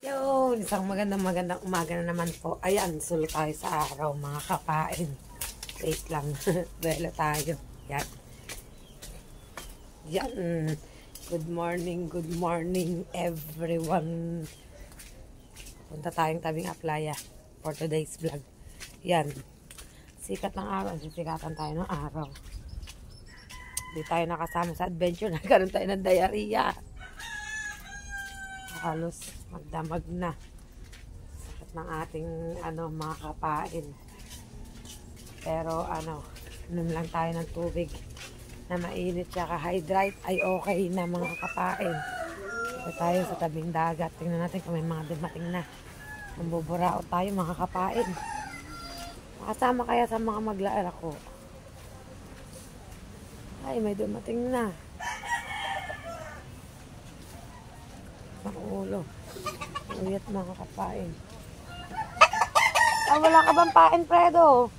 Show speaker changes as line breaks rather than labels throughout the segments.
Yo, isang magandang umaga na naman po. Ayan, sulo tayo sa araw mga kapain. Wait lang, bela tayo. Yan. Yan. Good morning everyone. Punta tayong tabing Aplaya for today's vlog. Yan. Sikat ng araw, sisikatan tayo ng araw. Hindi tayo nakasama sa adventure, nagkaroon tayo ng diarrhea. Halos magdamag na sakit ng ating mga kapain, pero inom lang tayo ng tubig na mainit tsaka hydrate ay okay na mga kapain. Ito tayo sa tabing dagat, tingnan natin kung may mga dumating na. Mambuburao tayo mga kapain, makasama kaya sa mga maglaar ako. Ay, may dumating na ulo. Uyat mga kapain. Ah, wala ka bang pain, Fredo?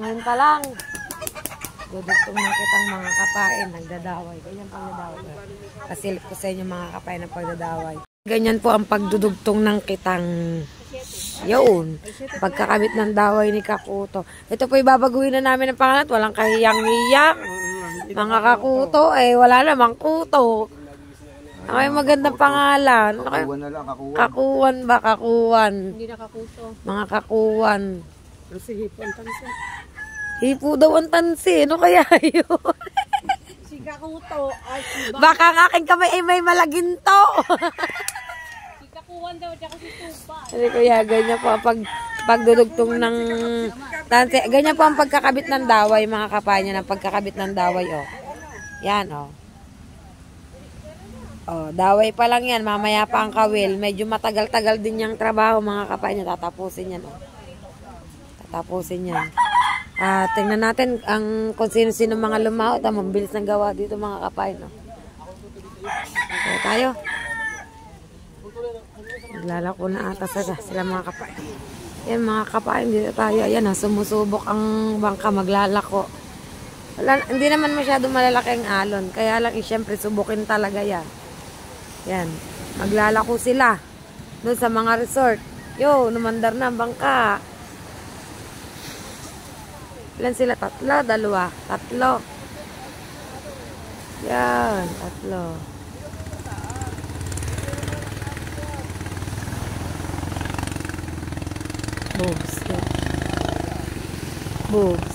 Ngayon pa lang. Dudugtong na kitang mga kapain. Nagdadaway. Ganyan pang nadaway. Kasilip ko sa inyo mga kapain ng pagdadaway. Ganyan po ang pagdudugtong ng kitang. Yun. Pagkakabit ng daway ni Kakuto. Ito po ibabaguhin na namin ng pangalan. Walang kahiyang-hiyang. Mga Kakuto, wala namang kuto. Ay, magandang pangalan.
Kakuwan na lang, kakuwan.
Kakuwan ba? Kakuwan.
Hindi na kakuto.
Mga kakuwan.
Kasi hipo ang tansi.
Hipo daw ang tansi. Ano kaya yun?
Si kakuto. Ay, si
baka ang aking kamay ay may malaginto.
Si kakuwan daw, tsaka si tupa.
Hindi kuya, ganyan po ang pagdudugtong ng tansi. Ganyan po ang pagkakabit ng daway, mga kapanya, ng pagkakabit ng daway, oh. Yan, oh. Oh, daway pa lang yan. Mamaya pa ang kawil. Medyo matagal-tagal din yung trabaho, mga kapay niya. Tatapusin yan. Oh. Tatapusin yan. Tingnan natin kung sino-sino mga lumaot. Ang bilis ng gawa dito, mga kapay. No? Okay, tayo. Naglalako na ata sila mga kapay. Yan mga kapay. Dito tayo. Ayan, sumusubok ang bangka. Maglalako. Hindi naman masyado malalaki ang alon. Kaya lang, siyempre, subukin talaga yan. Yan, maglalako sila doon sa mga resort. Yo, numandar na ang bangka. Ilan sila? Tatlo, dalawa. Tatlo. Yan, tatlo. Boobs. Yeah. Boobs.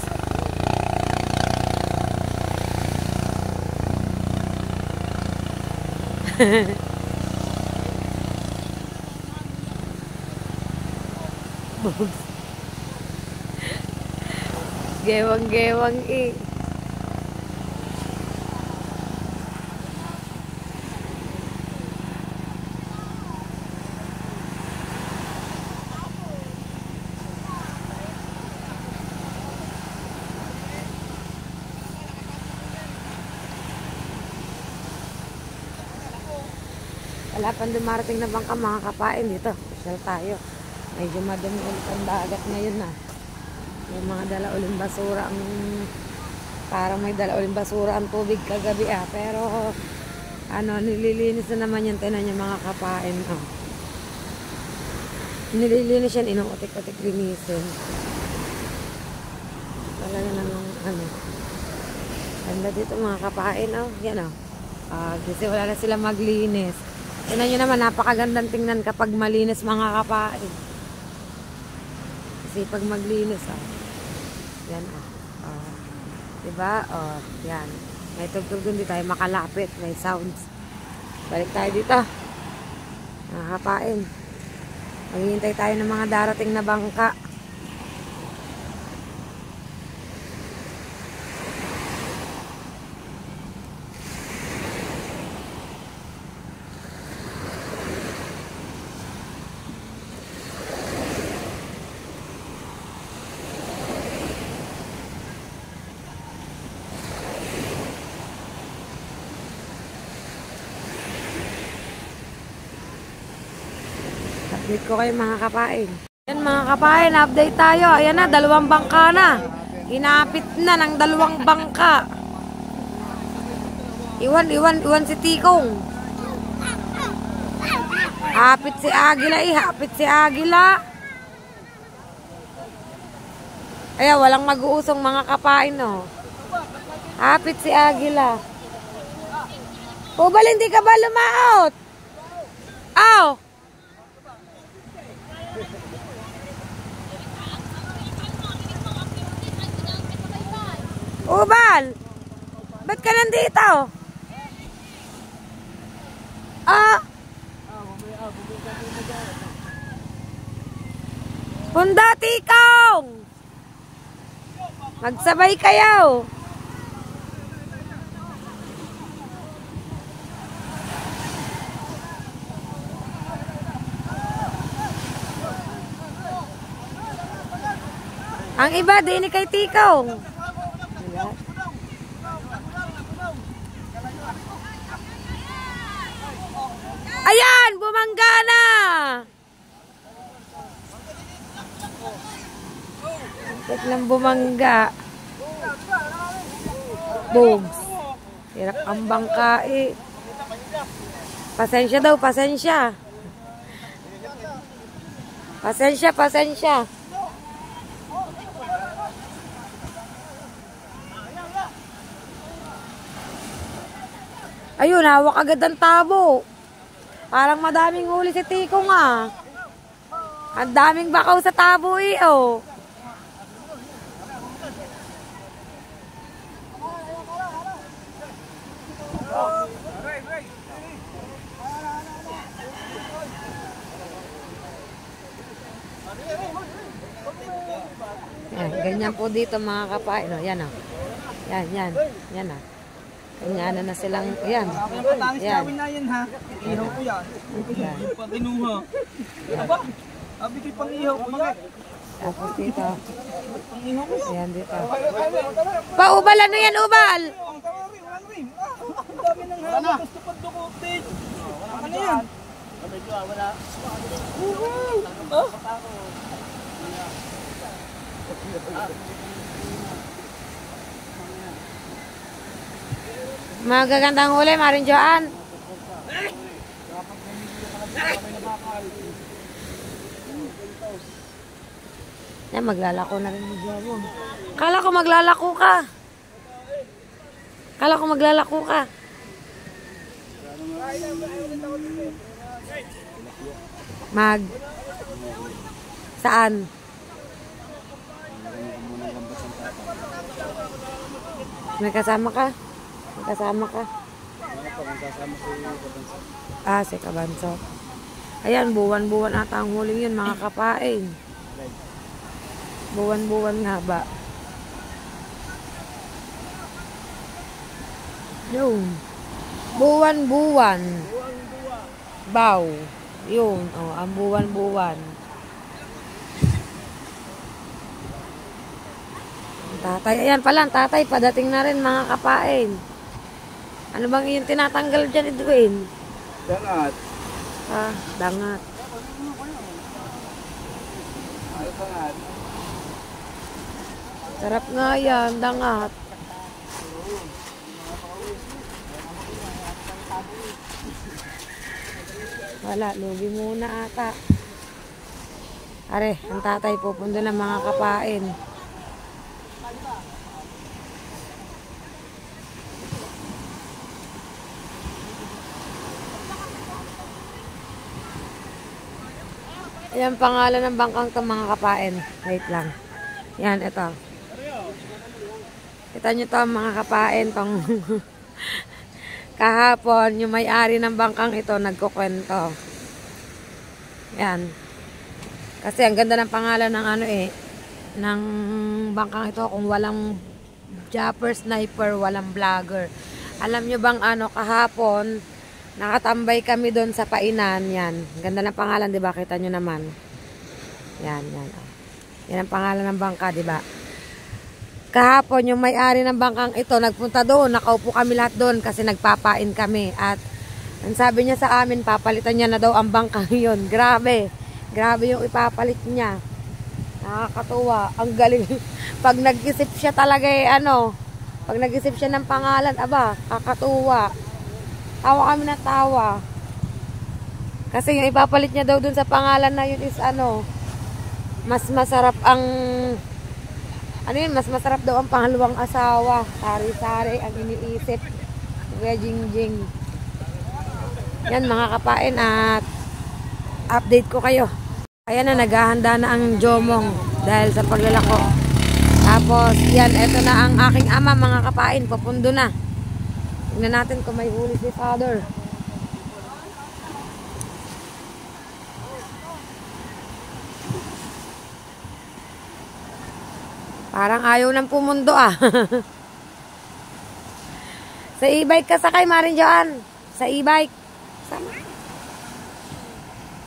Gewang-gewang eh. Wala pang dumarating na bangka mga kapain dito. Social tayo. Medyo madumi ulit ang dagat ngayon na. May mga dala uling basura parang may dala uling basura ang tubig kagabi pero nililinis na naman yan. Tinan niyo mga kapain. Oh. Nililinis yan, inuutik-utik linisin. Talaga namang ganda dito mga kapain. Oh. Yan kasi wala na sila maglinis. Tingnan nyo naman, napakagandang tingnan kapag malinis mga kapain. Kasi pag maglinis, yan, diba? Yan. May tugtog doon, di tayo makalapit. May sounds. Balik tayo dito. Mga kapain. Maghihintay tayo ng mga darating na bangka. Update ko kayo mga kapain. Yan mga kapain, update tayo. Ayan na, 2 bangka na. Inapit na ng 2 bangka. Iwan si Tikong. Hapit si Agila eh. Hapit si Agila. Ay, walang mag-uusong mga kapain, no? Hapit si Agila. Ubal, hindi ka ba lumaot? Aw! Ubal! Ba't ka nandito? Ah! Punda, tikong! Magsabay kayo! Ang iba, di ni kay tikong. Ayan! Bumangga na! Bakit lang bumangga? Bogs. Hirap ang bangka eh. Pasensya daw, pasensya. Pasensya, pasensya. Ayun, hawak agad ang tabo. Parang madaming huli si Tiko nga. Ang daming bakaw sa tabo eh, oh. Yan, ganyan po dito mga kapain. Oh, yan oh. Yan, yan. Yan oh. Kanya na silang, yan.
Yan. Na yan ha. Ihaw ko yan. Yung pang inuha. Aba, abi ko pang ihaw ko yan.
Tapos dito.
Pang ihaw ko yan.
Yan dito. Paubal, ano yan, ubal?
Ang tawari, wala rin. Ang dami ng hana. Gusto pag dukutin. Ano yan? Wala.
Magagandang huli, Maring Joan. Yan, maglalako na rin yung jowa mo. Kala ko maglalako ka. Kala ko maglalako ka. Saan? May kasama ka? May kasama ka? Ah, si Kabanso. Ayan, buwan-buwan ata ang huling yun, mga kapain. Buwan-buwan nga ba? Yun. Buwan-buwan. Baw. Yun, oh, ang buwan-buwan. Tatay, ayan pala, tatay, padating na rin mga kapain. Ano bang yung tinatanggal dyan, Edwin?
Dangat.
Ah, dangat.
Ay, dangat.
Sarap nga yan, dangat. Wala, lugi muna ata. Are, ang tatay pupunta ng mga kapain. Ayan pangalan ng bangkang to mga kapain. Wait lang. Yan, ito. Kita nyo to mga kapain. Tong kahapon, yung may-ari ng bangkang ito nagkukwento. Yan. Kasi ang ganda ng pangalan ng ano eh. Ng bangkang ito kung walang japper, sniper, walang vlogger. Alam nyo bang ano kahapon, nakatambay kami doon sa painan, yan. Ganda ng pangalan, di ba? Kita nyo naman. Yan, yan. Yan ang pangalan ng bangka, di ba? Kahapon, yung may-ari ng bangkang ito, nagpunta doon. Nakaupo kami lahat doon kasi nagpapain kami. At ang sabi niya sa amin, papalitan niya na daw ang bangkang yun. Grabe. Grabe yung ipapalit niya. Nakakatuwa. Ang galing. Pag nag-isip siya talaga eh, ano, pag nag-isip siya ng pangalan, aba, kakatuwa. Tawa kami na tawa. Kasi yung ipapalit niya daw dun sa pangalan na yun is ano, mas masarap ang, ano yun, mas masarap daw ang pangalawang asawa. Sari-sari ang iniisip. Kuya Jingjing. Yan mga kapain at update ko kayo. Ayan na, naghahanda na ang jomong dahil sa paglalako. Tapos, yan, eto na ang aking ama mga kapain. Papundo na. Tingnan natin kung may huli si Father. Parang ayaw nang pumundo ah. Sa e-bike ka sakay, Marin Joan. Sa e-bike. Sama.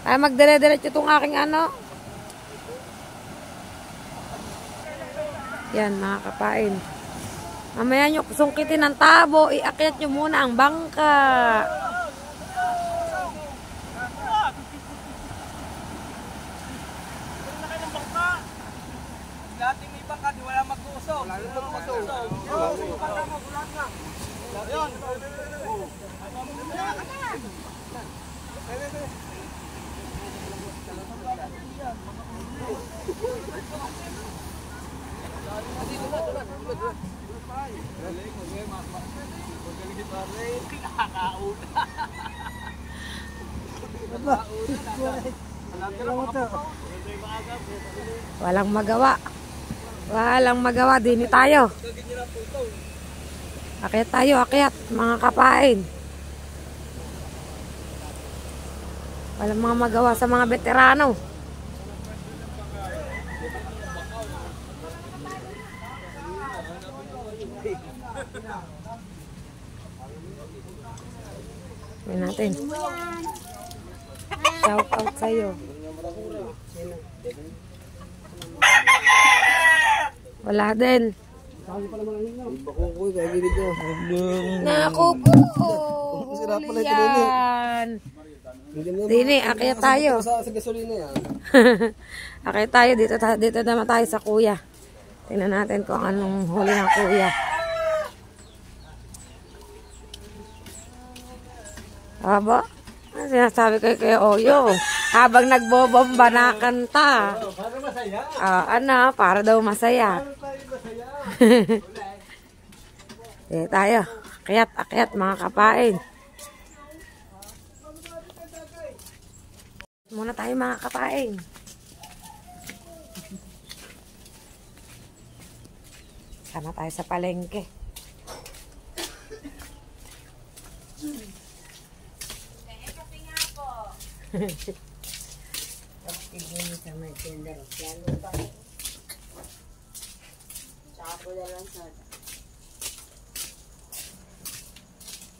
Ay, magdire-diretso itong aking ano. Yan, mga kapain. Mamaya nyo sungkitin ng tabo. Iakyat nyo muna ang bangka.
Dating may baka, di wala mag-uusog. Wala nang mag-uusog. Ayun.
Walang magawa. Walang magawa. Dini tayo. Akyat tayo, akyat. Mga kapain. Walang mga magawa sa mga veterano. Tingnan natin. Shout out sa'yo. Wala din. Naku po. Huli yan. Dini, akyat tayo.
Sa gasolina yan.
Akyat tayo. Dito naman tayo sa kuya. Tingnan natin kung anong huli ng kuya. Aba, ano sinasabi ko kay Oyo? Habang nagbobomba na kanta.
Para masaya.
Ano, para daw masaya. Tayo. Akyat, mga kapain. Muna tayo mga kapain. Sama tayo sa palengke.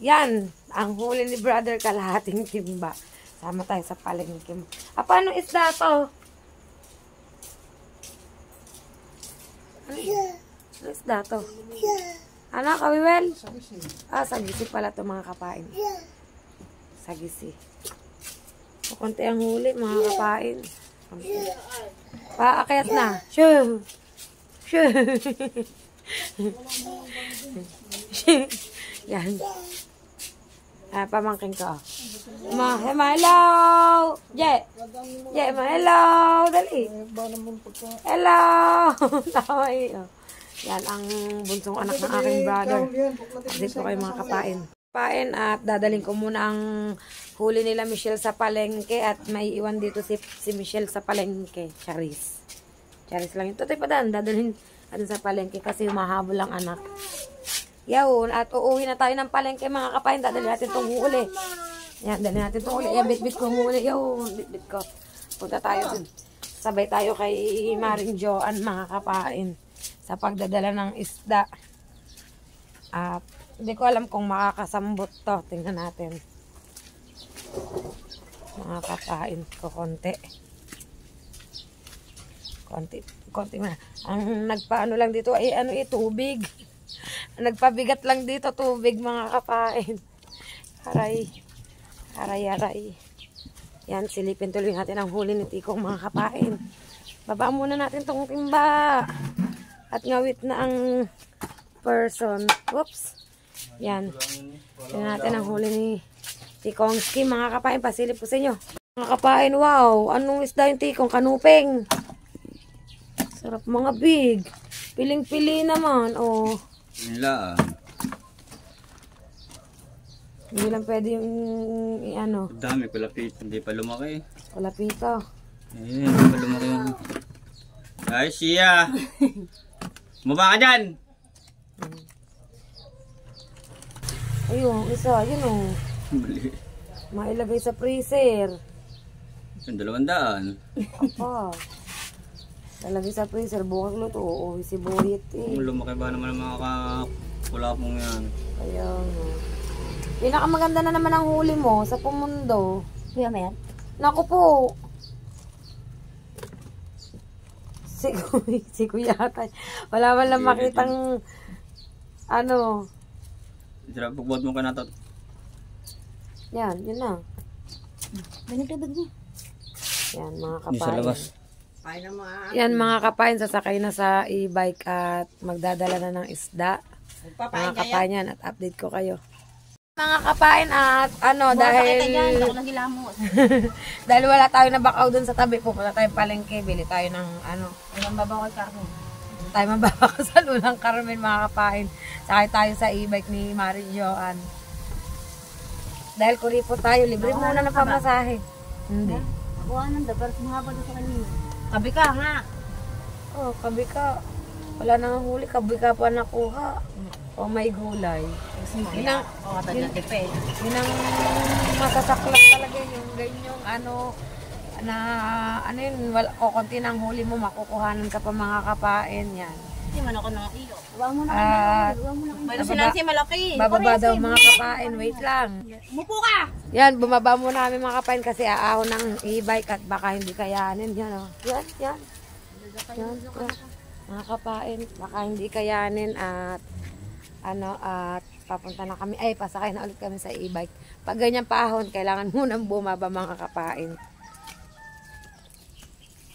Yan, ang huli ni brother, kalahating timba. Sama tayo sa palengke. Paano isda to? Ano isda to? Ano, kawiwel? Sagisi pala to mga kapain. Sagisi. Konti ang huli mga kapain. Paakyat na. Shoo! Shoo! Yan. Pamangking ko. Hello! Jay! Hello! Dali! Hello! Tawa iyo. Yan ang bunsong anak ng aking brother. Dito kayo mga kapain. At dadaling ko muna ang huli nila Michelle sa palengke at may iwan dito si Michelle sa palengke. Charis lang yun. Tutoy pa dadalhin sa palengke kasi mahabol ang anak. Yun, at uuwi na tayo ng palengke mga kapain. Dadalhin natin itong huli. Yan, dalhin natin itong huli. Yan, bit-bit ko huli. Yun, bit-bit ko. Punta tayo dun. Sabay tayo kay Maring Joan mga kapain sa pagdadala ng isda. At hindi ko alam kung makakasambot to. Tingnan natin. Mga kapain ko konti. Konti na. Ang nagpaano lang dito ay tubig. Nagpabigat lang dito tubig mga kapain. Aray. Yan, silipin tuloy natin ang huli ni Tikong mga kapain. Baba muna natin tong timba. At ngawit na ang person. Whoops. Yan. Tingnan natin ang huli ni Tikongski, mga kapain, pasilip ko sa inyo. Mga kapain, wow. Anong isda yung tikong? Kanuping. Sarap mga big. Piling-pili naman, oh.
Nila
Hindi lang pwede yung, ano,
dami, kulapit. Hindi pa lumaki.
kalapito.
Eh, hindi pa lumaki yung... Ay, siya! Maba ka dyan!
Ayun, isa, yun oh.
Mali.
Mailagay sa freezer.
Yung 200.
Apa. Lalagay sa freezer, bukas luto. Oo, sibuyet eh.
Kung lumaki ba naman ang mga kulapong yan?
Kaya nga. Pinakamaganda na naman ang huli mo sa Pumundo.
Kuya Mer?
Naku po. Si Kuya Tay. Wala man lang makitang ano.
Sarap, pagbuhat mo ka na ito.
Yan, yun na.
Binitubig niya.
Yan, mga
Hindi sa
kapain.
labas.
Yan, mga kapain, sasakay na sa e-bike at magdadala na ng isda. Mga kapain yan at update ko kayo. Mga kapain at ano, dahil dahil wala tayong nabakaw dun sa tabi, pupunta tayong palengke, bili tayo ng ano,
Ilang babaw kay Carmen.
tayo mababakaw sa Lulang Carmen, mga kapain. Sakay tayo sa e-bike ni Marie Joan. Dahil kuripo tayo, libre muna ng pamasahe. Hindi.
Ako anong da, pero sumahaba doon sa kanina.
Kabi ka nga. Oh, kabi ka. Wala nang huli, kabi ka pa nakuha. O may gulay. Yun ang, yun ang masasaklat talaga yung ganyong ano, na ano yun, kukunti ng huli mo, makukuhanan ka pa, mga kapain yan.
Hindi man ako nang iyo. Huwag mo na
At
kayo. Mayroon si Nancy malaki.
bababa daw mga kapain, wait lang.
Mupo ka!
Yan, bumaba muna kami mga kapain kasi aahon ng e-bike at baka hindi kayanin. Yan, oh. Yan, yan. Yan, yan. Mga kapain, baka hindi kayanin at ano, at papunta na kami, ay pasakay na ulit kami sa e-bike. Pag ganyan paahon, kailangan munang bumaba mga kapain.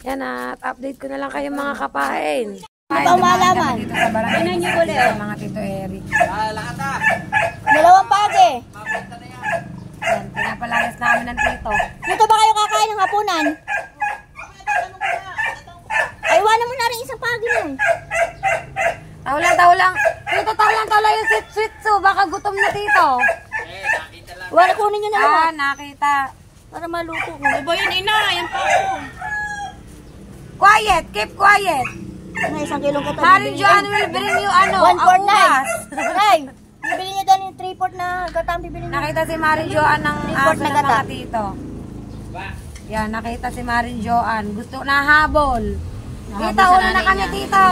Yan, at update ko na lang kayo mga kapain.
Ano ba malaman?
Dito sa barangay.
Tingnan niyo ulit.
Mga Tito Eric.
Dalawang page.
Yan, pinapalayas namin ng tito.
Dito ba kayo kakain ng hapunan? Ay, iwanan mo na rin isang page na.
Taw lang. Tito, taw lang yung sweet so. Baka gutom na tito.
Iwanan kunin nyo na lahat.
Ah, nakita.
Para maluto ko. Ano ba yun, ina? Yan pa ako.
Quiet, keep quiet.
Ano, 1 kilong kata.
Marie Joan will bring you ano,
149.
augas.
Ay, bibili niya dyan yung 3/4 na katang bibili niya.
Nakita si Marie Joan ng
Report
aso
na
ng
gata.
mga tito. Yan, nakita si Marie Joan. Gusto na habol. Tita, una na kami tito.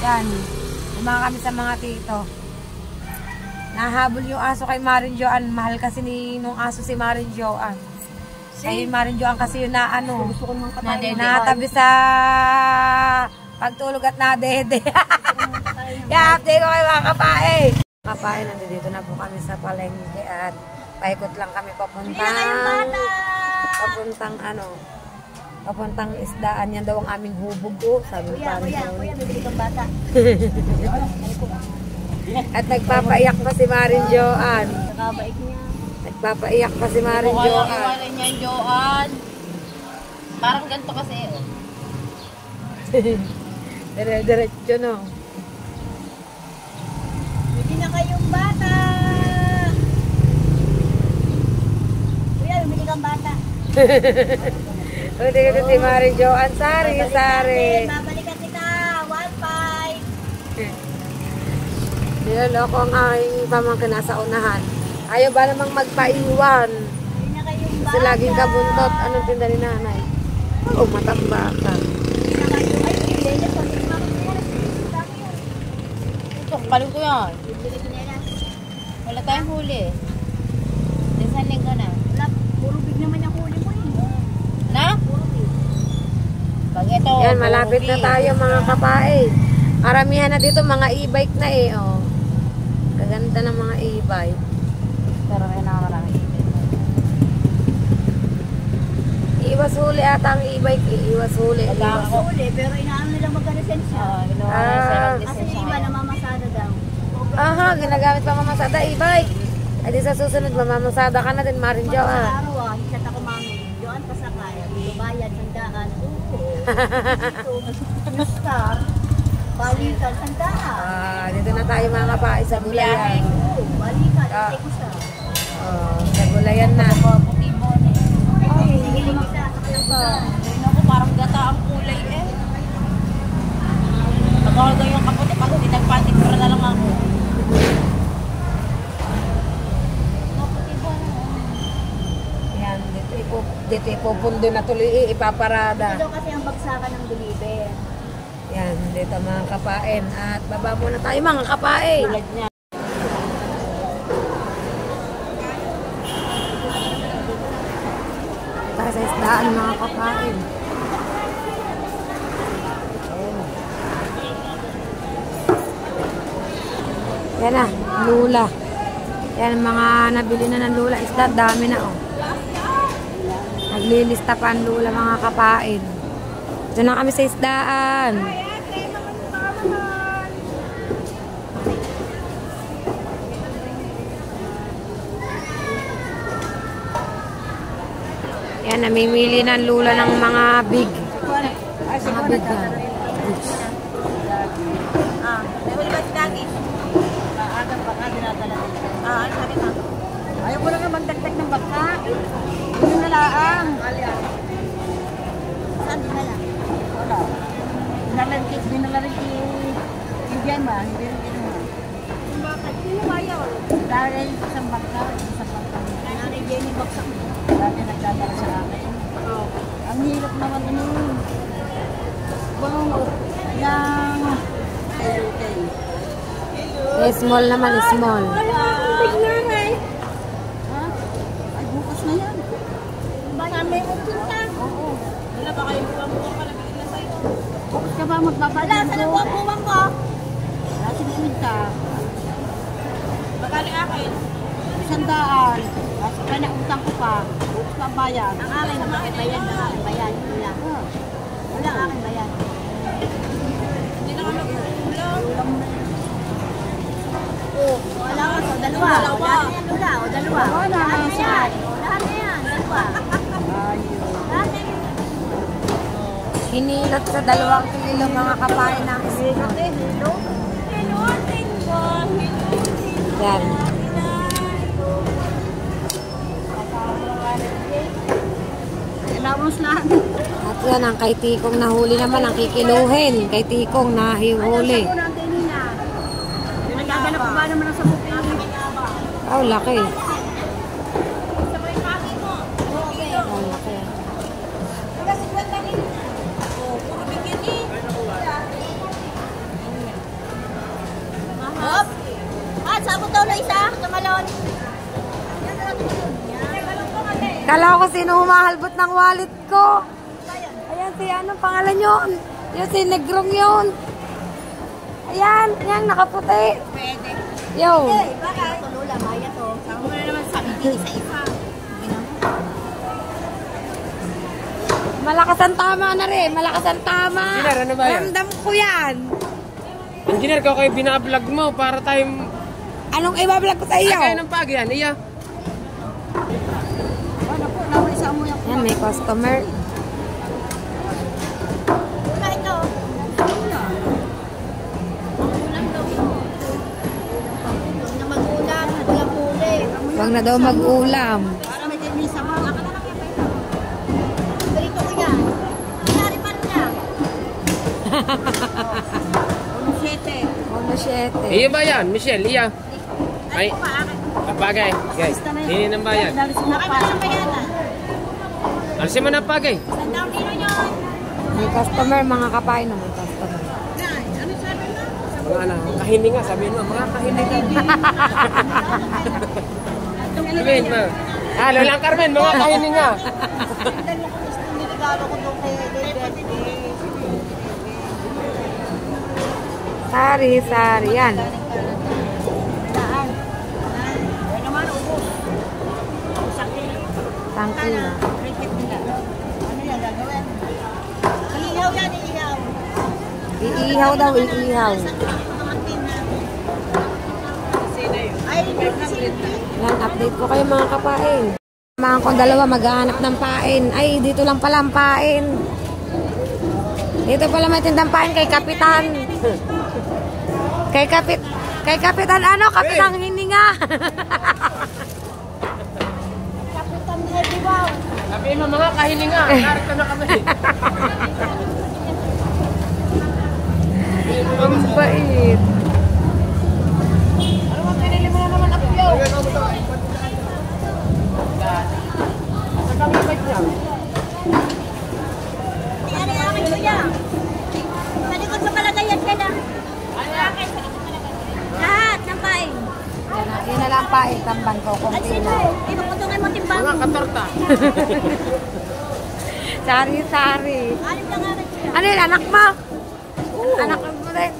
Yan, lumaka kami sa mga tito. Nahabol yung aso kay Marie Joan. Mahal kasi nung aso si Marie Joan. Kay Marie Joan kasi yun na ano,
Gusto ko naman katayin.
natabi sa pagtulog at nadede. Yeah, update ko kayo mga kapae. Kapae, nandito na po kami sa palengke at paikot lang kami papuntang isdaan. Yan daw ang aming hubog ko. Sabi ni
Kuya, bibili kang bata.
At nagpapaiyak pa si Marie Joan.
Nakabait niya.
Nagpapaiyak pa si Marie Joan.
Kaya niya yung Joan. Parang ganito kasi.
Dire-diretso no.
Bibili na kayong bata. Kuya, bibili kang bata.
Hindi ko si Marie Joan. Sari.
Babalikan kita. 1-5.
Niloloko ang aking pamangkin nasa unahan. Ayaw ba namang magpaiwan?
Bibili na kayong bata.
Kasi laging kabuntot. Anong tinda ni nanay? Oh, matamba ka.
Bibili na kayo. Ay, bibili na sa mga ito, kaling ko yan. Bibili ko nila. Wala tayong huli. Isang linggo na. Wala, puro big naman yung huli mo eh. Na? Puro big. Pag ito,
Yan, malapit na tayo mga kapae. Karamihan na dito mga e-bike na eh. Oh. Kaganda ng mga e-bike.
Pero rin ako marami e-bike.
Iiwas huli ata ang e-bike. Iiwas huli.
Iwas huli, pero inaano nilang magka-lisensya. Ginawa
Ah.
Kasi yung iba namamasada daw.
Aha, ginagamit pa mamasada e-bike. Ay di sa susunod, mamamasada ka na din, Marin Jo, ha?
Araw chat ako mami. Doon pa sa kaya. Bayad, sandaan. Star. Balikan, sandaan.
Dito na tayo mga kapain sa gulayan.
Balikan, ate ko siya.
Sa gulayan na.
Puti mo na eh. Ay, hindi ko ako parang gata ang kulay eh. Pag-all daw yung kaputi, pag pinagpatik para na lang ako.
Yan, dito ipupundo na tuloy, ipaparada.
Ito kasi ang bagsakan ng Deliver.
Yan, dito mga kapain. At baba muna tayo mga kapain.
Tulad niya.
Tayo sa isdaan mga kapain. Yan na, lula. Yan mga nabili na ng lula. Isda, dami na oh. Naglilista pa ang lula mga kapain. Diyan na kami sa isdaan. Yan, namimili ng lula ng mga big. Mga big yan.
May ba si Dagi? Aga baka dinadala nila. Sabi ka. Ayaw ko lang naman dagdag ng baka. Hindi na laang. Saan dinala? Wala. Dinala rin si Indian ba? Hindi rin kinuha. Bakit? Sino ba yun? Dahil isang baka. Nanay Jenny baksak mo. Dati nagdadala sa akin. Ang hirap naman ano. Bango. Yang...
Small naman, small.
Ay, bukas na yan. Kami mo punta. Oo. Wala ba kayo buwang-buwang ka? Nabigil na sa'yo. Bukas ka ba magbabalan ko? Wala, saan ang buwang-buwang ko? Wala, sinunta. Bakali akin? 100. Kasi pa nautang ko pa. Bukas pa bayan. Ang akin na bakit bayan? Ang akin bayan. Wala. Wala ang akin bayan. Hindi na kami ulam. Wala ka sa dalawa. Lahat na yan, Lula. O dalawa. Lahat na yan. Lahat na yan. Dalawa. Lahat na yan.
Hinilot sa 2 kilo mga kapain ng isda. Yan.
Ilawos lahat.
At yan, ang kay Tikong nahuli naman, ang kikiluhin. Kay Tikong nahihuli.
Nagdadala ko ba naman sa bukid?
Oh, laki.
Sa may pagi mo. Okay.
Oh, laki.
Hanggang 50 rin. Puro bikini. Hop! Sabot daw na isa. Tumalon.
Kala ko sino humahalbot ng wallet ko. Ayan, si anong pangalan yun? Yung si Negrong yun. Ayan, yan, nakaputi.
Pwede.
Yo.
Bakit? Tulula, maya to. Saka mo na naman sabi din isa-isa.
Malakas ang tama na rin. Malakas ang tama.
Engineer, ano ba yan?
Ramdam ko yan.
Engineer, ko kayo binablog mo para tayo...
Anong ibablog ko sa iyo?
Ay, kaya ng pag yan, iya.
Ano po, nawisa mo yung...
Yan, may customer.
Wala ito.
Huwag na daw mag-ulam.
Para may misa mo. Ako na lang yan. Ganito ko yan. Pinari pa niya.
1.7.
Iya ba yan, Michelle? Iya. Ay, kapagay. Guys, hindi ng bayan.
Nakapasok pa yan.
Alisin mo na pagay.
Sandang dino yun.
May customer, mga kapain na may customer.
Ano sabi mo?
Mga anak, kahininga, sabihin mo, mga kahininga. Sabihin mo. Lolang Carmen, mga kahininga.
Dali ko gusto niligalo ko doon kay David.
Sari-sari yan.
Daan. Ay naman, ubos.
Thank you.
Repeat nila. Ano yan gagawin? Iihaw yan, iihaw.
Iihaw daw, iihaw.
Ay,
Yan, update ko kayo mga kapain. Samahan kong dalawa maghahanap ng pain. Ay, dito lang pala ang pain. Dito pala may tindang pain kay Kapitan. Kay Kapitan ano? Kapitang Hininga.
Kapitan Heavy Wow.
Sabihin mo mga kahininga, narito na kami.
Ang bait.
Ano ba pinili mo na naman apyo?
Sa kami bike niya.
Ano yung aking kuya? Malikot sa palagayan ka na. Lahat ng pain.
Yan na lang pain. Tamban ko.
Ay, sino? Inukutungan mo timbang.
Mga katorta.
Sari-sari.
Alim lang aking kuya.
Ano yun? Anak mo? Anak mo rin.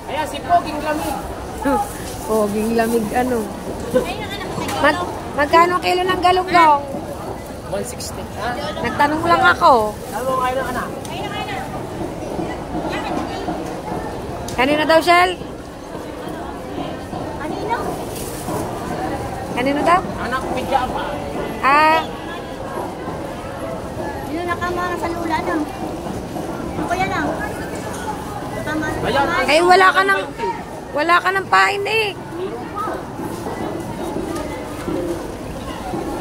Ayan, si Poging Lamig.
Poging lamig ano.
Ayun ang anak ko.
Magkano kilo ng galunggong?
160. Ha?
Nagtanong lang ako.
Alam mo kayo ng anak?
Kanina daw, Shell?
Anino?
Kanina daw?
Anak pidya pa.
Ah,
Yun nakamana sa lula na. Ako yan lang. Nakamana sa
Ayan.
kamay.
ay wala ka ng pain eh.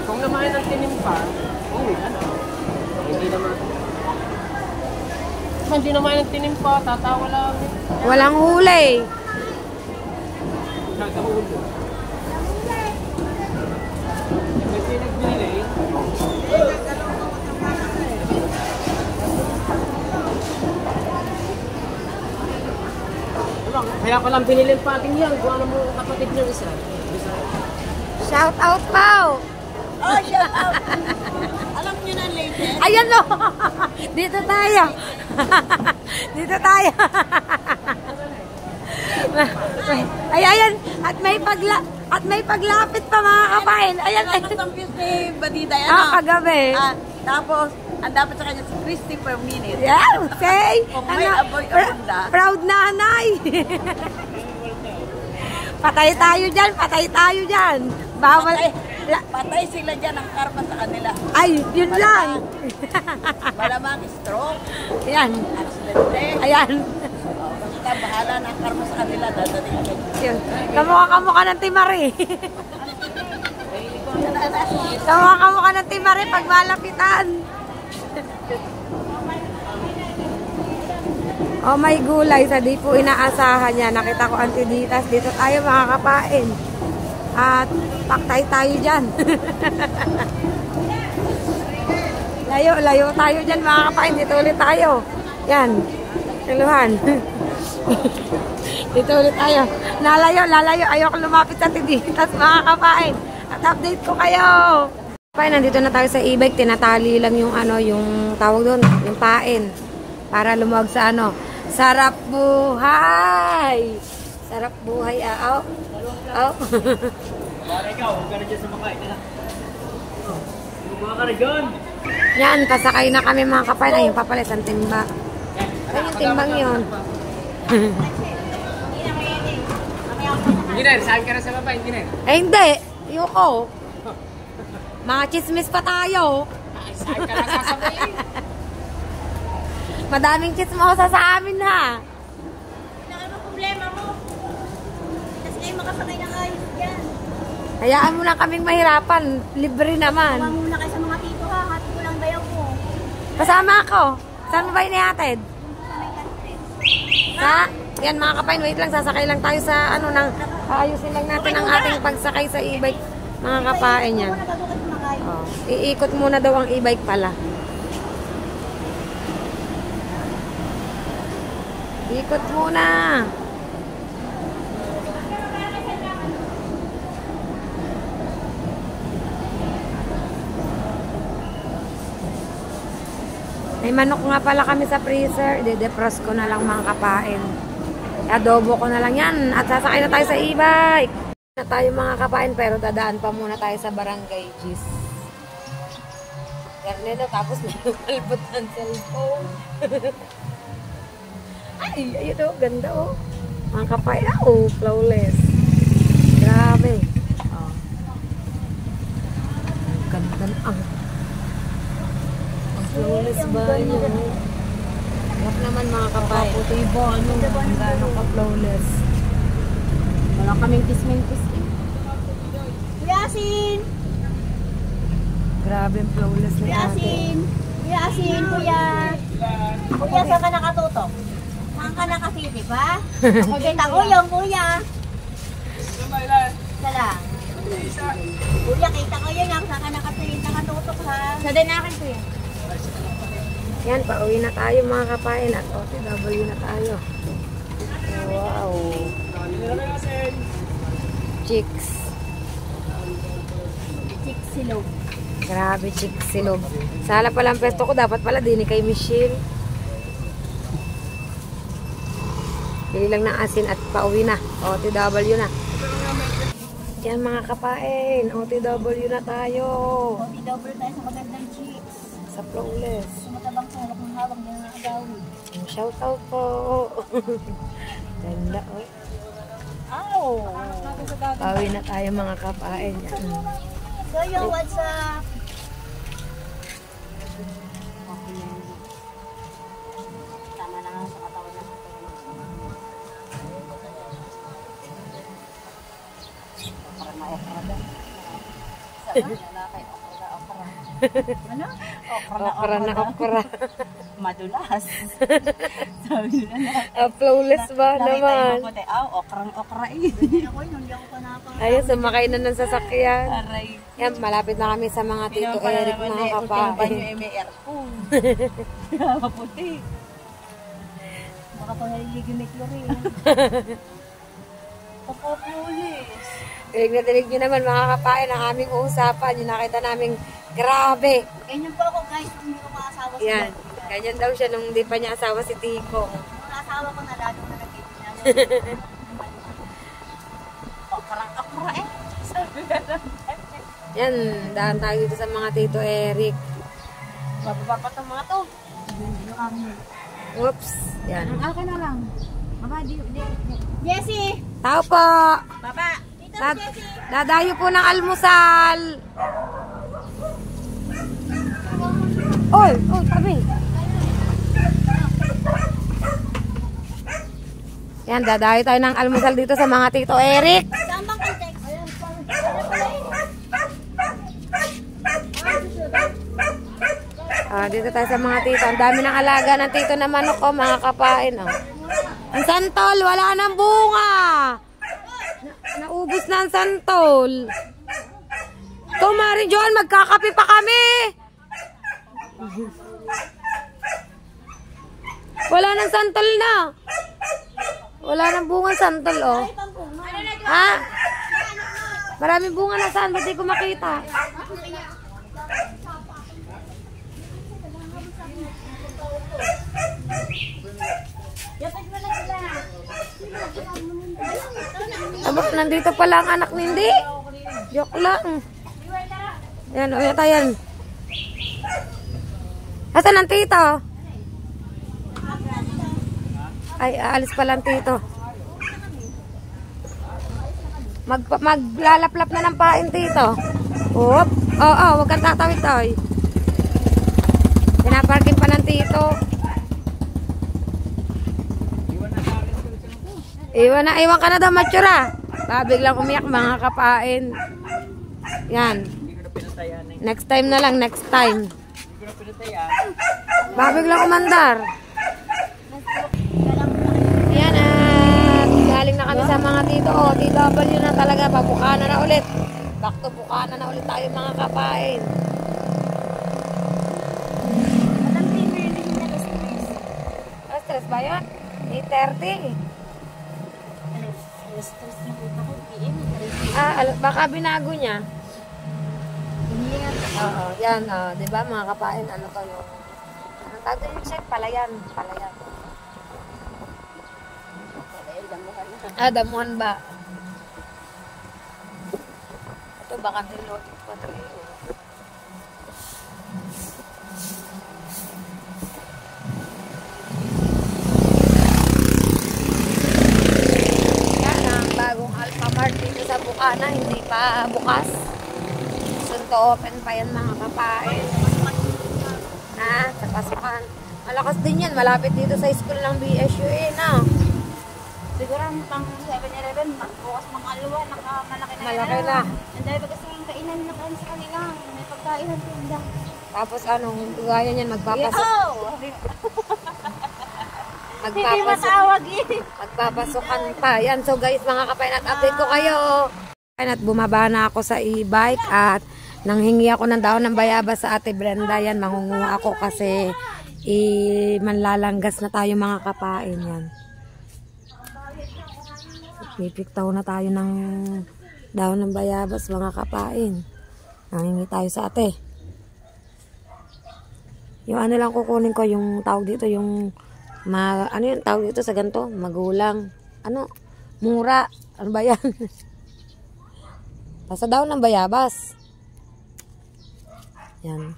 Kung naman ng tinimpa, ano? Hindi naman. Kung hindi naman ng tinimpa, tatawa lang.
Walang huli.
Nagkaulo. May pinagbili. Kaya ko lang binili pa atin yan. Kung ano mo kapatid niyang isa.
Shout out, Pao.
Oh, shout out. Alam niyo na latest.
Ayan o. Dito tayo. Dito tayo. Ay, ayan. At may paglapit pa mga kapain. Ayan.
Confused ni Badida yan.
Ah, kagabi.
Tapos, ang dapat sa kanya si Christy per minute.
Yeah, say.
Kung may aboy o bunda.
Proud nanay. Patay tayo dyan. Patay tayo dyan. Bawal.
Patay sila dyan ang karma sa kanila.
Ay, yun lang.
Malamang stroke,
Ayan.
accidente.
Ayan.
Basta bahala na ang karma sa kanila. Dadating ka.
Yun. Kamukha ng Timari. Kamukha ng Timari pag malapitan. Oh, may gulay sa di po inaasahan niya. Nakita ko antiditas. Dito tayo makakapain. At paktay tayo dyan. Layo tayo dyan makakapain. Dito ulit tayo. Yan. Iluhan. Dito ulit tayo. Lalayo. Ayoko lumapit sa antiditas makakapain. At update ko kayo. Nandito na tayo sa e-bike. Tinatali lang yung yung tawag doon. Yung pain. Para lumuwag sa sarap buhay! Sarap buhay, Aw.
Para ikaw, huwag ka na dyan sa makain. Huwag ka na dyan.
Yan, pasakay na kami mga kapain. Ayun, papalit ang timba. Ay, yung timbang yun.
Engineer, saan ka na sa baba, engineer?
Eh, hindi. Ayoko. Mga chismis pa tayo.
Saan ka na sasabayin?
Madaming chismosa sa amin, ha?
Ano ba problema mo? Kasi kayo makasakay ng ayos dyan.
Hayaan mo lang kaming mahirapan. Libre naman.
Huwag muna kayo sa mga tito ha. Hati ko lang bayaw ko.
Kasama ako. Saan mo ba inihatid? Sa? Yan mga kapain, wait lang. Sasakay lang tayo sa ayusin lang natin ang ating pagsakay sa e-bike. Mga kapain yan.
Nagagawin ko makain.
Oh, iikot muna daw ang e-bike pala. Ikot muna. May manok nga pala kami sa freezer. I-defrost ko na lang mga kapain. Adobo ko na lang yan. At sasakay na tayo sa e-bike. Na tayo mga kapain pero dadaan pa muna tayo sa Barangay Gis. Garnero tapos nalipot ng cellphone. Ay, ayun o, ganda o. Mga kapay, flawless. Grabe. grabe. Oh. Ganda ang flawless ba yun? Huwag naman mga kapay. Puti ba? Ano? Ang gano'ng ka-flawless. Wala kaming kismintis eh.
Yasin!
Grabe ang flawless ni ate.
Yasin! Yasin, kuya! Kuya, saan ka nakatutok? Saan ka nakasiti ba? Kita ko yung kuya! Isa lang. Kuya, kita ko yun lang. Saan ka nakatutok ha? Sa din akin kuya.
Yan, pauwi na tayo mga kapain at OTW na tayo. Wow. Chicks.
Chicks silog.
Grabe, chicks silog. Sala pala ang pwesto ko, dapat pala din kay Michelle. Bili lang ng asin at pauwi na. OTW na. Yan mga kapain, OTW na tayo.
OTW tayo sa magandang chicks.
Sa flawless.
Sumatabang sa halak ng hawak ng mga agawin.
Shout out po. Ganda oh.
Ow!
Pauwi na tayo mga kapain. Yan.
So yo, what's up? Tama na nga sa katawan ng para maokrada. Ano?
Okra na okra.
Madulas. Sabi nila na.
Flawless ba naman?
Okrang-okra eh. Hindi ako panapa.
Ayun, sumakay na ng sasakyan.
Aray.
Yan, malapit na kami sa mga Tito Eric mga kapain.
May aircon. Maputi. Baka pa naliligin may chlorine. Papapulis.
Tinig nyo naman mga kapain ang aming usapan. Yung nakita namin, grabe.
Ganyan po ako guys, hindi ko maasawa sa
Yan, ganyan daw siya nung di pa niya asawa si Tiko.
Nung asawa ko na lalo na nagkita niya. Okrang-okra eh. Sabi na lang.
Yan, daan tayo dito sa mga Tito Eric.
Bababa pa itong mga to.
Oops. Yan.
Ang akin na lang. Baba, Jessie!
Tao po!
Baba! Dito
Dad
Jessie!
dadayo po ng almusal! Oy! Oy, tabi! Yan, dadayo tayo ng almusal dito sa mga Tito Eric.
Saan bang context?
Dito tayo sa mga tito. Ang dami ng alaga ng tito na manok ko, mga kapain. Oh. Ang santol, wala nang bunga. Naubos na ang santol. Ito, Mari John, magkakape pa kami. Wala nang santol na. Wala nang bunga santol, oh. Ha? Maraming bunga na saan? Ba't di ko makita? Abot, nandito pala ang anak ni Hindi. Joke lang. Yan, o yata yan. Asan ang tito? Ay, aalis pala ang tito. Maglalaplap na ng pain tito. Oop. Oo, wag kang tatawid tayo. Pinaparking pa ng tito. Iwan ka na daw, matsura. Biglang umiyak mga kapain. Yan. Next time na lang, next time. Biglang umandar. Yan at galing na kami sa mga tito. O, TW na talaga. Pabukana na ulit. Back to bukana na ulit tayo mga kapain. Stress ba yun? 8:30. Baka binago niya. Oo, yan. Di ba mga kapain, ano to yung... Ang tawag yung check, palayan. Palayan. Damuhan ba? Ito baka nilotik pa ito. Yan ang bagong Alphamart dito sa Bukana. baka na, hindi pa bukas. Soon to open pa yan mga kapain. Sa pasukan. Malakas din yan, malapit dito sa school ng BSUA na.
Siguro ang pang 7-Eleven, bukas mga alwa, malaki na
Malaki na.
Ang dahil ba kasi yung kainan na kain sa kanila, may pagkain ng tinda.
Tapos gaya niyan,
Hindi matawag
magpapasukan pa. Yan, so guys, mga kapain, at update ko kayo. At bumaba na ako sa e-bike at nanghingi ako ng daon ng bayabas sa Ate Brenda. Yan, mangunguha ako kasi manlalanggas na tayo mga kapain. Yan. Pipiktaw na tayo ng daon ng bayabas mga kapain. Nanghingi tayo sa ate. Yung ano lang kukunin ko, yung tawag dito, yung ano yung tawag dito sa ganito? Magulang. Ano? Mura. Ano ba yan? Basta daon ng bayabas. Yan.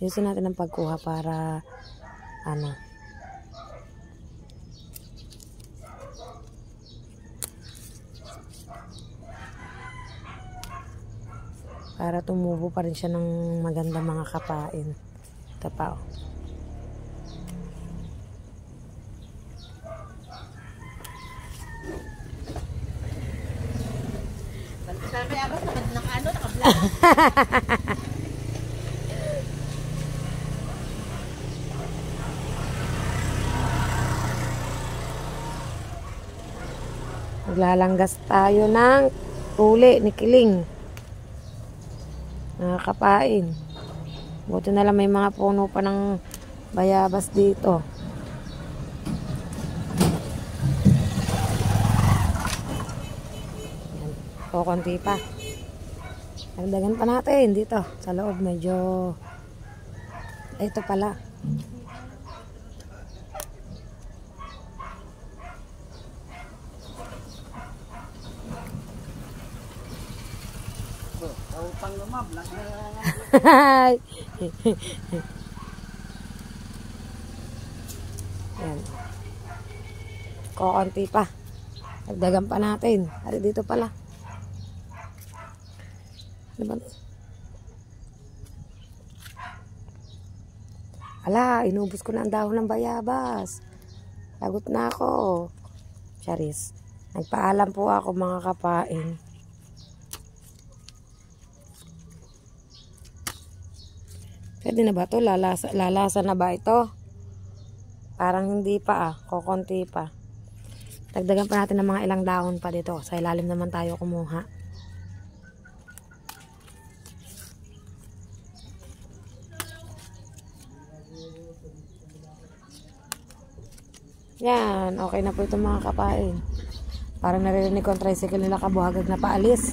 Yusin natin ang pagkuha para para tumubo pa rin siya ng maganda mga kapain. Ito pa, oh. Maglalanggas tayo ng uli ni Kiling. Nakakapain. Buti na lang may mga puno pa ng bayabas dito. Yan. O, konti pa. Nagdagan pa natin dito. Sa loob medyo ito pala. Yan. Konti pa. Dagdagan pa natin. Ari dito pala. Diba? Ala, inubos ko na ang dahon ng bayabas. Lagot na ako. Charis. Nagpaalam po ako mga kapain. Pwede na ba ito? Lalasa na ba ito? Parang hindi pa kukunti pa. Dagdagan pa natin ng mga ilang dahon pa dito. Sa ilalim naman tayo kumuha. Yan. Okay na po ito mga kapain. Parang naririnig ko ang tricycle nila kabuhagag na paalis.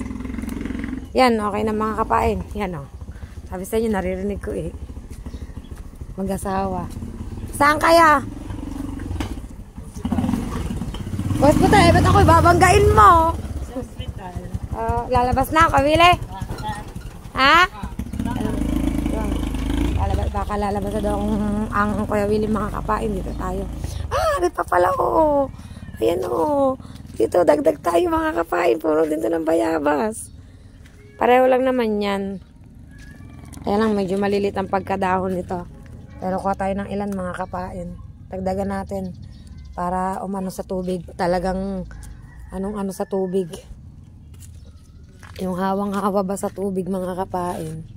Yan. Okay na mga kapain. Yan o. Sabi sa inyo, naririnig ko mag-asawa. Saan kaya? Boss po tayo, ba't ako ibabanggain mo?
Sa hospital.
Lalabas na ako, Wile? Ha? Baka lalabas na daw ang Kuya Willie mga kapain. Dito tayo. Rin pa pala Ayan Dito, dagdag tayo mga kapain. Puro dito ng bayabas. Pareho lang naman yan. Kaya lang medyo malilit ang pagkadahon nito. Pero kuha tayo ng ilan mga kapain. Dagdagan natin para umano sa tubig. Talagang ano sa tubig. Yung hawang-hawa ba sa tubig mga kapain.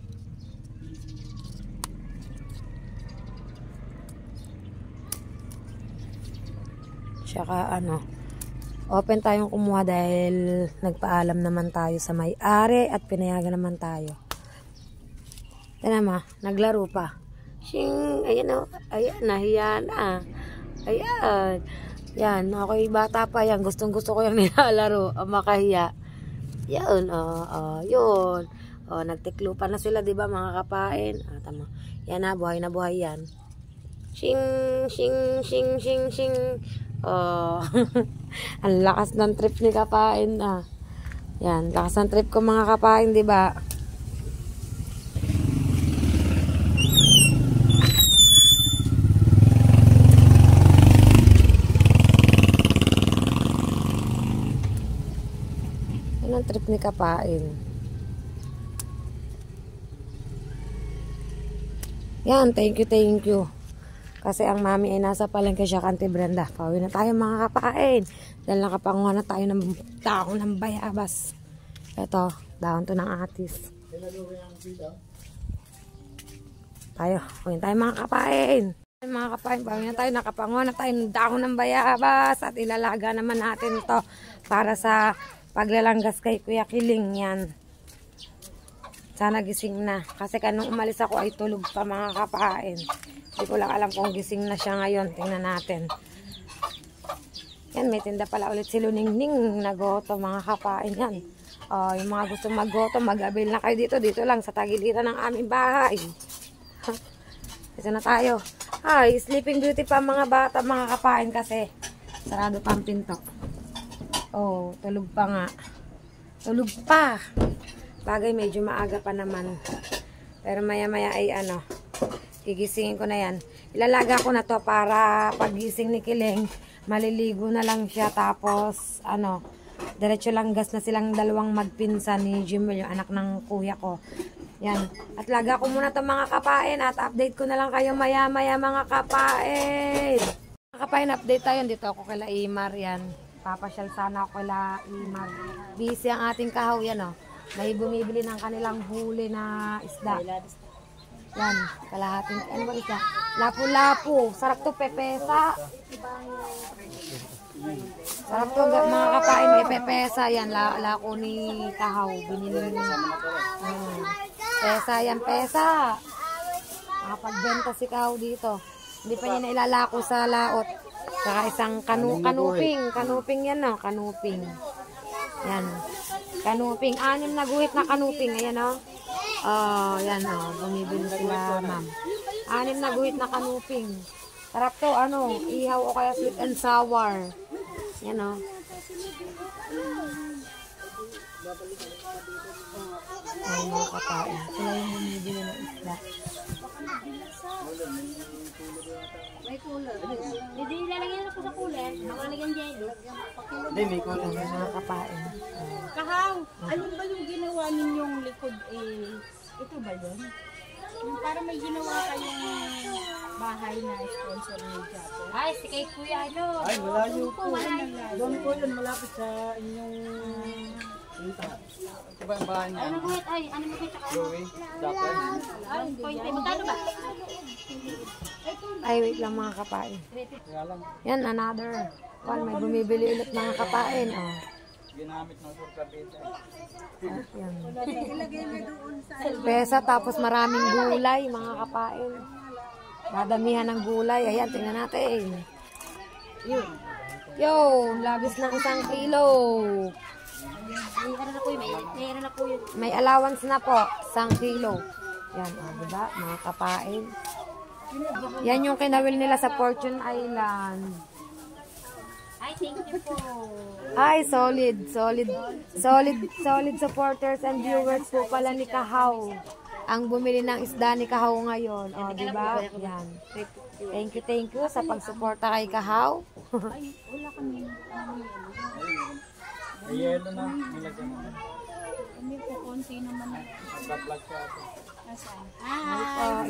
Tsaka open tayong kumuha dahil nagpaalam naman tayo sa may-ari at pinayagan naman tayo. Yan naman, naglaro pa. Shing, ayan ayan, nahiya na. Ayan. Yan, okay, bata pa yan. Gustong gusto ko yung nilalaro. Makahiya. Yan, yun. Nagtiklupan na sila, diba mga kapain? Tama. Yan na buhay yan. Shing, shing, shing, shing, shing. Ang lakas ng trip ni kapain Yan, lakas ng trip ko mga kapain, diba? trip ni Kapain. Yan, thank you. Kasi ang mami ay nasa palengke siya, Auntie Brenda. Pauwi na tayo mga Kapain. Dahil nakapanguha na tayo ng dahon ng bayabas. Ito, dahon to ng atis. Pauwi na tayo mga Kapain. Mga Kapain, pauwi na tayo. Nakapanguha na tayo ng dahon ng bayabas. At ilalaga naman natin ito para sa paglalanggas kay Kuya Kiling. Yan. Sana gising na. Kasi kanong umalis ako ay tulog pa mga Kapain. Hindi ko lang alam kung gising na siya ngayon. Tingnan natin. Yan, may tinda pala ulit si Luningning. Nagoto mga Kapain yan. Yung mga gusto maggoto, mag-avail na kayo dito. Dito lang sa tagiliran ng aming bahay. Dito na tayo. Ay, Sleeping Beauty pa mga bata mga Kapain kasi sarado pa ang pinto. Oh, tulog pa nga. Tulog pa. Bagay medyo maaga pa naman. Pero maya-maya ay gigisingin ko na yan. Ilalaga ko na to para pagising ni Kiling, maliligo na lang siya. Tapos, diretso lang gas na silang dalawang magpinsan ni Jimel, yung anak ng kuya ko. Yan. At laga ko muna to mga Kapain at update ko na lang kayo maya-maya mga Kapain. Mga Kapain, update tayo. Dito ako kila Imar yan. Papasyal sana ako kila Imar. Busy ang ating kahaw yan May bumibili ng kanilang huli na isda. Yan, kalahating, ano ba isda? Lapu-lapu. Sarap to, pepesa. Sarap to, mga Kapain, may pepesa. Yan, lako ni Kahaw. Binili niya. Pesa yan, pesa. Makapagbenta si Kahaw dito. Hindi pa niya nailalako sa laot. Saka isang kanuping. Kanuping yan, kanuping. Yan. Kanuping. 6 na guhit na kanuping. Ayan yan bumibili sila ma'am. 6 na guhit na kanuping. Sarap to, ihaw o kaya sweet and sour. Yan ay mga Kapain. Sila yung bumibili ng isda.
May cooler. Hindi lalagyan ako sa cooler. Makalagyan jelly.
Hindi, may cooler.
Mga Kapain.
Kahaw, ano ba yung ginawa ninyong likod ito ba yun? Yung para may ginawa kayong bahay na sponsor ni Japo.
Ay, si kay Kuya
Ay, malayo po.
Malayo.
Doon po yun, malapit sa inyong punta. Ito ba ang bahay niya?
Ano guhit? Ay, ano mo guhit?
Joey, Japan.
Ay, point. Magkano ba?
Ay, wait lang mga Kapain.
Kaya lang,
Yan, another one. May bumibili ulit mga Kapain.
ginamit ng surkabita.
Yan. Pesa tapos maraming gulay mga Kapain. Dadamihan ng gulay. Ayan, tingnan natin. Yun, labis ng 1 kilo. May allowance na po, 1 kilo. Yan, diba? Mga Kapain. Yan yung kinawil nila sa Fortune Island.
Ay, thank you po.
Ay, solid supporters and viewers po pala ni Kahaw. Ang bumili ng isda ni Kahaw ngayon. O, diba? Yan. Thank you sa pagsuporta kay Kahaw.
Ay, wala kami.
Ay, yelo na. Nilagyan na.
Kami po, konti naman.
Nagka-plug siya ito.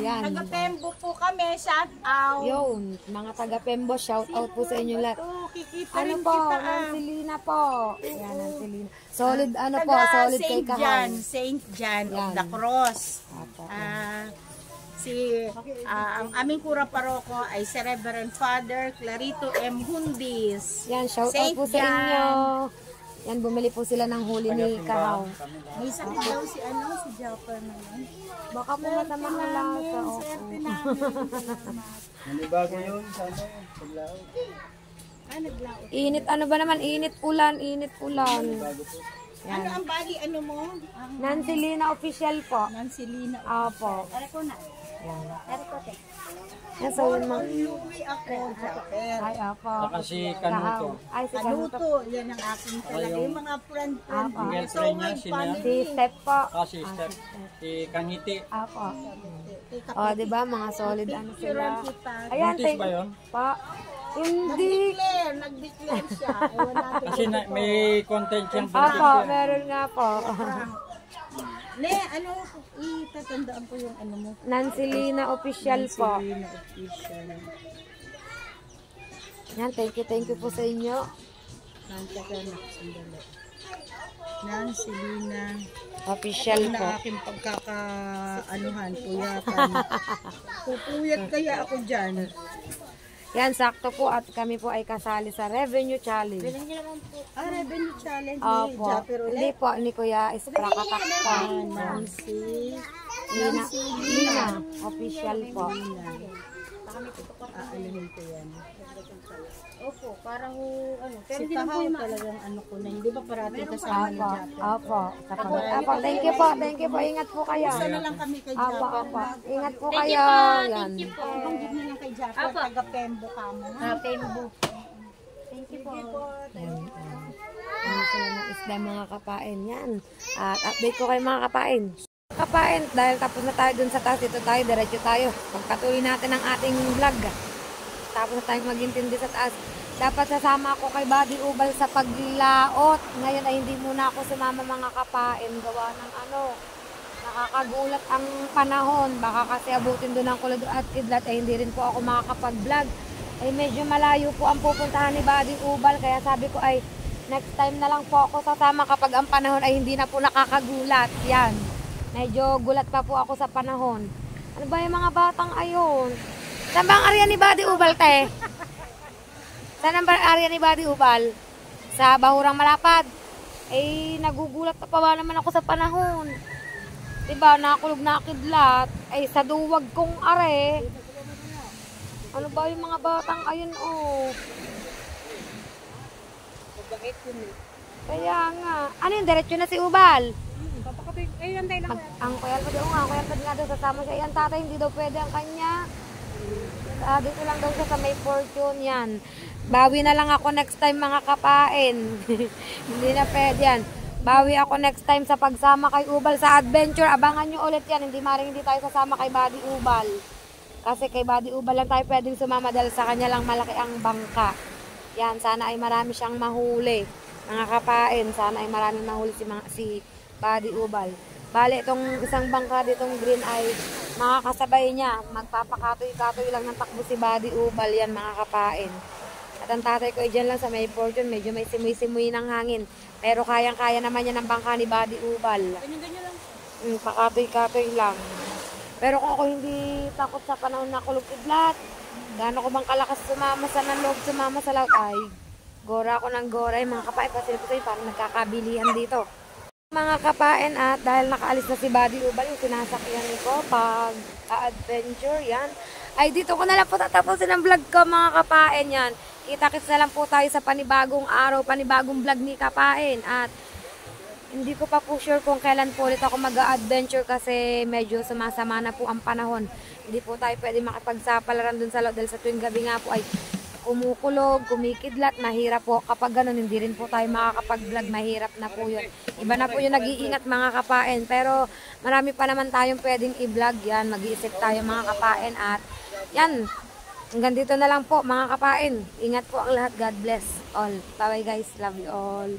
Yan.
Taga-Pembo po kami, shout out.
Yun, mga taga-Pembo, shout out po sa inyo lahat.
Kikita
Ano
rin
po,
kita.
Nancy Lina po. Yan, Nancy Lina. Solid, po, solid kay Kahaw.
Saint John of
Yan.
the Cross.
Apo.
Ang aming kura paroko ay si Reverend Father Clarito M. Hundis.
Yan, shout out
Saint
po sa
John.
inyo. Yan, bumili po sila ng huli ni Kahaw.
May sakit daw si Japan naman.
Baka po mataman na lang sa
Swerte namin.
Nanibago yun, sana yun. Paglao.
Naglaot.
Init, ano ba naman? Init ulan. Yan.
Ano ang bali, mo?
Nancy Lina official po.
Nancy Lina.
Apo.
Areko na.
Yan.
Areko, te.
Yan, so yun mga...
Uwi ako, Japan.
Ay, apo.
Saka si Kanuto.
Ay, si Kanuto.
Kanuto, yan ang aking talaga. Yung mga friend.
Apo.
Yung girlfriend niya, sila.
Si Step po.
Si Step. Si Kangiti.
Apo. O, diba? Mga solid ano sila. Ayan,
Buntis ba yun?
Pa. Hindi.
Nag-declare siya. Ewan natin.
Kasi may content siyang
Apo, meron nga po.
Ne, ano, itatandaan ko yung ano mo.
Nancy Lina official po.
Sabihin na official.
Yan, thank you po sa inyo.
Nancy sandali. Nancy Lina.
Official po.
Na aking pagkakaanuhan, puyatan. Pupuyat kaya ako dyan.
Yan, sakto po at kami po ay kasali sa Revenue Challenge.
Revenue challenge
Opo.
ni Japper
Hindi
ulit.
po, ni Kuya Isprakatak po.
Nancy
Lina, official po.
Aalahin ko yan.
Opo, parang ano.
Si Tahaw talagang ano ko na, hindi ba parati kasama ni
Opo,
Japper?
opo. Opo, thank you po, Ingat po kayo.
Isa na lang kami kay
Opo,
Japper.
opo. Ingat po kayo. Yan.
Banggit na lang kay Japper, taga Pembo ka mo.
Pembo.
Ano sila ng isda mga kapain. Yan. At update ko kayo mga kapain. Kapain, dahil tapos na tayo dun sa taas, dito tayo, diretso tayo. Pagpatuloy natin ang ating vlog. Tapos na tayo magintindi sa taas. Dapat sasama ako kay Buddy Ubal sa paglaot. Ngayon ay hindi muna ako sumama mga kapain. Gawa ng ano, nakakagulat ang panahon. Baka kasi abutin doon ang kulad at kidlat ay hindi rin po ako makakapag-vlog. Ay medyo malayo po ang pupuntahan ni Buddy Ubal. Kaya sabi ko ay next time na lang po ako sasama kapag ang panahon ay hindi na po nakakagulat. Yan. Medyo gulat pa po ako sa panahon. Ano ba yung mga batang ayon? Saan ba ang area ni Buddy Ubal, te? Saan ang area ni Buddy Ubal? Sa Bahurang Malapad. Eh, nagugulat pa ba naman ako sa panahon. Diba, nakulog na kidlat. Ay, sa duwag kong are. Ano ba yung mga batang ayon, oh? Kaya nga. Ano yung diretso na si Ubal? Ang kuyal pa doon nga, kuyal pa nga daw sasama siya. Yan tatay, hindi daw pwede ang kanya. Dito lang daw siya sa may fortune yan. Bawi na lang ako next time mga kapain. Hindi na pwede yan. Bawi ako next time sa pagsama kay Ubal sa adventure. Abangan nyo ulit yan. Hindi maring hindi tayo sasama kay Buddy Ubal. Kasi kay Buddy Ubal lang tayo pwedeng sumama dahil sa kanya lang malaki ang bangka. Yan, sana ay marami siyang mahuli. Mga kapain, sana ay marami mahuli si Buddy Ubal. Bale, itong isang bangka ditong green ay makakasabay niya. Magpapakatoy-katoy lang ng takbo si Buddy Ubal yan mga kapain. At ang tatay ko ay dyan lang sa may fortune. Medyo may simoy-simoy ng hangin. Pero kayang-kaya naman yan ang bangka ni Buddy Ubal.
Ganyan-ganyan lang.
Pakatoy-katoy lang. Pero kung ako hindi takot sa panahon na kulog kidlat, gaano ko bang kalakas sumama sa nanloob, sumama sa laut ay gora ako ng gora. Mga kapain, pasilip ko sa'yo parang nagkakabilihan dito. Mga kapain, at dahil nakaalis na si Buddy Ubal, yung sinasakyan ko pag adventure yan, ay dito ko na lang po tatapusin ang vlog ko mga kapain yan. Kita-kits na lang po tayo sa panibagong araw, panibagong vlog ni kapain. At hindi ko pa po sure kung kailan po ulit ako mag-adventure kasi medyo sumasama na po ang panahon. Hindi po tayo pwede makipagsapalaran dun sa loob dahil sa tuwing gabi nga po ay kumukulog, kumikidlat, mahirap po. Kapag ganun, hindi rin po tayo makakapag-vlog, mahirap na po yun. Iba na po yung nag-iingat mga kapain. Pero marami pa naman tayong pwedeng i-vlog yan. Mag-iisip tayo mga kapain. At yan, hanggang dito na lang po mga kapain. Ingat po ang lahat. God bless all. Bye guys. Love you all.